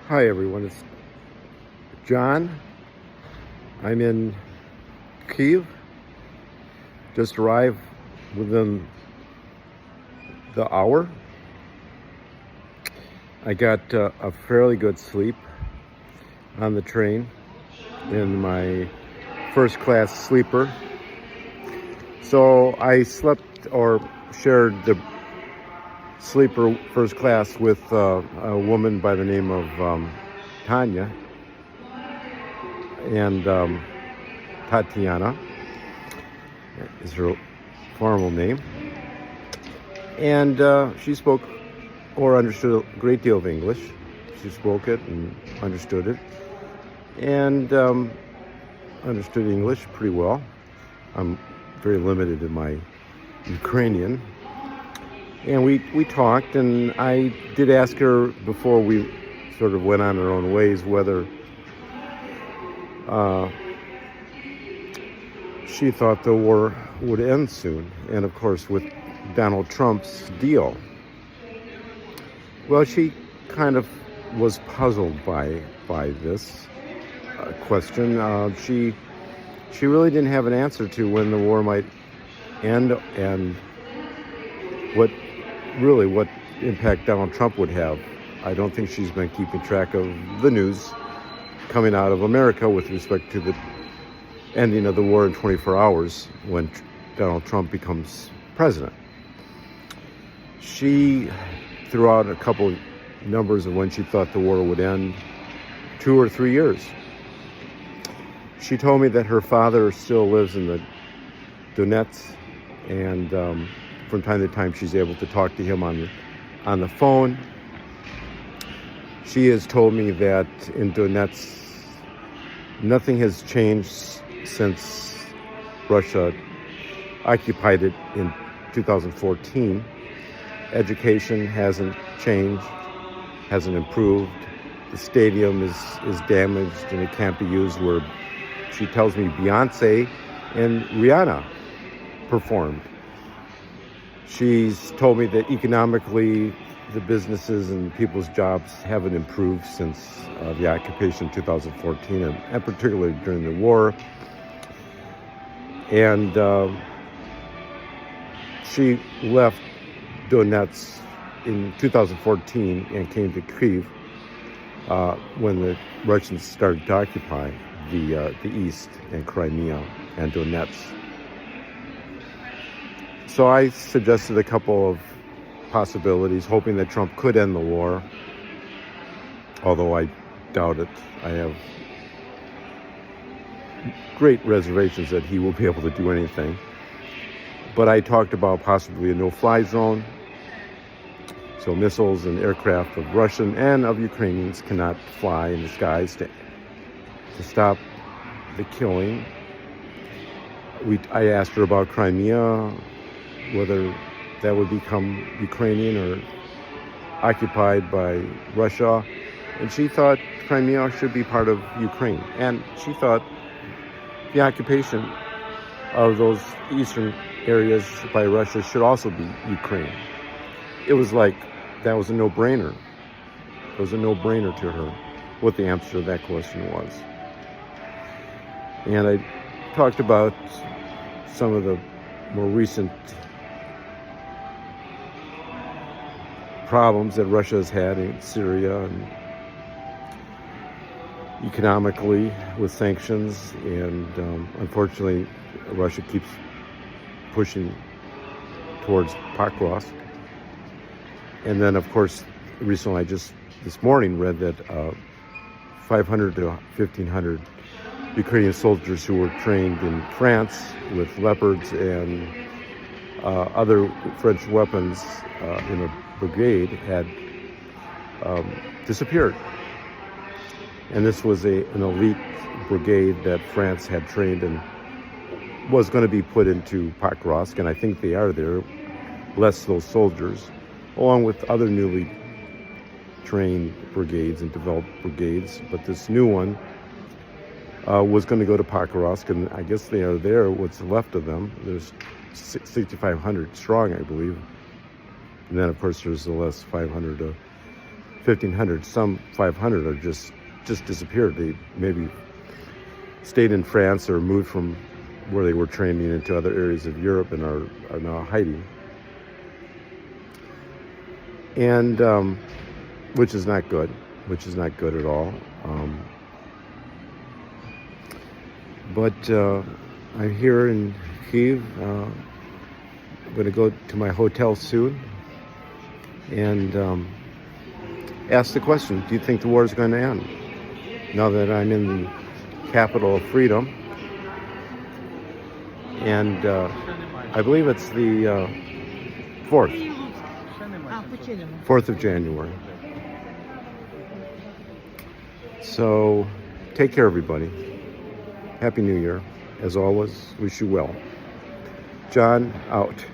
Hi everyone, it's John. I'm in Kyiv. Just arrived within the hour. I got a fairly good sleep on the train in my first class sleeper. So I slept or shared the sleeper first class with a woman by the name of Tanya and Tatiana is her formal name. And she spoke or understood a great deal of English. She spoke it and understood it, and understood English pretty well. I'm very limited in my Ukrainian. And we talked, and I did ask her before we sort of went on our own ways whether she thought the war would end soon. And of course, with Donald Trump's deal. Well, she kind of was puzzled by this question. She really didn't have an answer to when the war might end and what impact Donald Trump would have. I don't think she's been keeping track of the news coming out of America with respect to the ending of the war in 24 hours when Donald Trump becomes president. She threw out a couple of numbers of when she thought the war would end, 2 or 3 years. She told me that her father still lives in the Donetsk, and from time to time she's able to talk to him on the phone. She has told me that in Donetsk nothing has changed since Russia occupied it in 2014. Education hasn't changed, hasn't improved. The stadium is damaged and it can't be used where she tells me Beyonce and Rihanna performed. She's told me that economically the businesses and people's jobs haven't improved since the occupation in 2014, and particularly during the war. And she left Donetsk in 2014 and came to Kyiv when the Russians started to occupy the east and Crimea and Donetsk. So I suggested a couple of possibilities, hoping that Trump could end the war, although I doubt it. I have great reservations that he will be able to do anything. But I talked about possibly a no-fly zone, so missiles and aircraft of Russian and of Ukrainians cannot fly in the skies to stop the killing. I asked her about Crimea, whether that would become Ukrainian or occupied by Russia. And she thought Crimea should be part of Ukraine. And she thought the occupation of those eastern areas by Russia should also be Ukraine. It was like that was a no-brainer. It was a no-brainer to her what the answer to that question was. And I talked about some of the more recent problems that Russia has had in Syria and economically with sanctions, and unfortunately Russia keeps pushing towards Pakrovsk. And then of course recently, I just this morning read that 500 to 1,500 Ukrainian soldiers who were trained in France with Leopards and other French weapons in a brigade had disappeared. And this was an elite brigade that France had trained and was going to be put into Pakrovsk, and I think they are there, less those soldiers, along with other newly trained brigades and developed brigades. But this new one was going to go to Pakrovsk, and I guess they are there, what's left of them. There's 6,500 strong, I believe. And then, of course, there's the less 500 to 1,500. Some 500 are just disappeared. They maybe stayed in France or moved from where they were training into other areas of Europe and are now hiding. And which is not good. Which is not good at all. But I'm here in Kyiv. I'm going to go to my hotel soon and ask the question, do you think the war is going to end? Now that I'm in the capital of freedom. And I believe it's the 4th of January. So take care, everybody. Happy New Year. As always, wish you well. John, out.